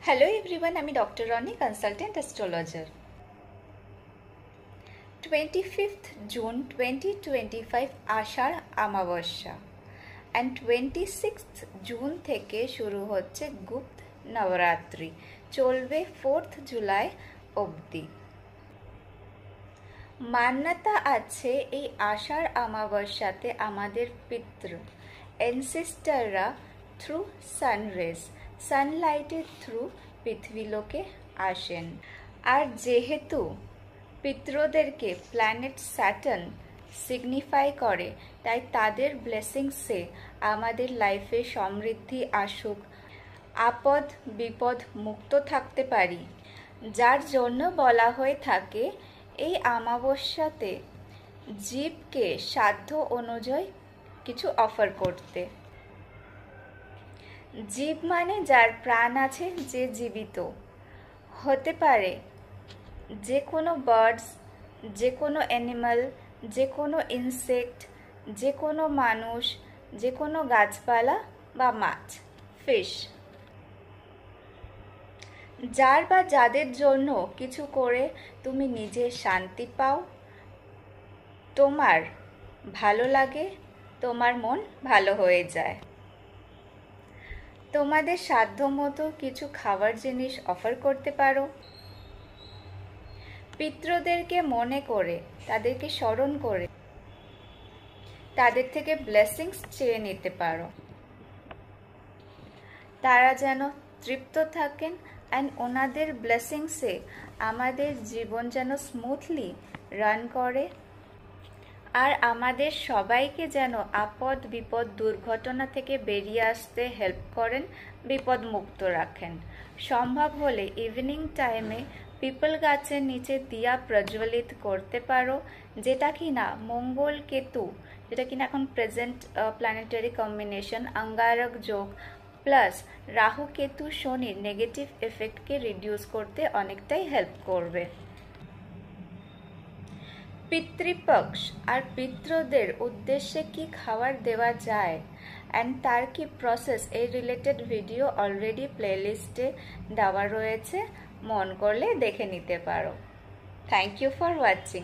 Hello everyone, আমি Dr. Roni, consultant astrologer. 25th June 2025 আষাঢ় আমাবস্যা and 26th June থেকে শুরু হচ্ছে গুপ্ত নবরাত্রি, চলবে 4th জুলাই অবধি। মান্যতা আছে এই আষাঢ় আমাবস্যাতে আমাদের পিতৃ এনসেস্টাররা থ্রু সানরেজ সানলাইটের থ্রু পৃথিবীলোকে আসেন। আর যেহেতু পিতৃদেরকে প্ল্যানেট স্যাটার্ন সিগনিফাই করে, তাই তাদের ব্লেসিংসে আমাদের লাইফে সমৃদ্ধি আসুক, আপদ বিপদ মুক্ত থাকতে পারি, যার জন্য বলা হয়ে থাকে এই আমাবস্যাতে জীবকে সাধ্য অনুযায়ী কিছু অফার করতে। জীব মানে যার প্রাণ আছে, যে জীবিত হতে পারে, যে কোনো বার্ডস, যে কোনো অ্যানিমাল, যে কোনো ইনসেক্ট, যে কোনো মানুষ, যে কোনো গাছপালা বা মাছ, ফিশ। যার বা যাদের জন্য কিছু করে তুমি নিজে শান্তি পাও, তোমার ভালো লাগে, তোমার মন ভালো হয়ে যায়। তোমাদের সাধ্যমতো কিছু খাবার জিনিস অফার করতে পারো। পিতৃদেরকে মনে করে, তাদেরকে স্মরণ করে তাদের থেকে ব্লেসিংস চেয়ে নিতে পারো। তারা যেন তৃপ্ত থাকেন অ্যান্ড ওনাদের ব্লেসিংসে আমাদের জীবন যেন স্মুথলি রান করে, আর আমাদের সবাইকে যেন আপদ বিপদ দুর্ঘটনা থেকে বেরিয়ে আসতে হেল্প করেন, বিপদ মুক্ত রাখেন। সম্ভব হলে ইভিনিং টাইমে পিপল গাছের নিচে দিয়া প্রজ্বলিত করতে পারো, যেটা কিনা মঙ্গল কেতু, যেটা কিনা এখন প্রেজেন্ট প্ল্যানেটারি কম্বিনেশন অঙ্গারক যোগ প্লাস রাহু কেতু শনির নেগেটিভ এফেক্টকে রিডিউস করতে অনেকটাই হেল্প করবে। পিতৃপক্ষ আর পিতৃদের উদ্দেশ্যে কি খাবার দেওয়া যায় অ্যান্ড তার কি প্রসেস, এই রিলেটেড ভিডিও অলরেডি প্লেলিস্টে দেওয়া রয়েছে, মন করলে দেখে নিতে পারো। Thank you for watching.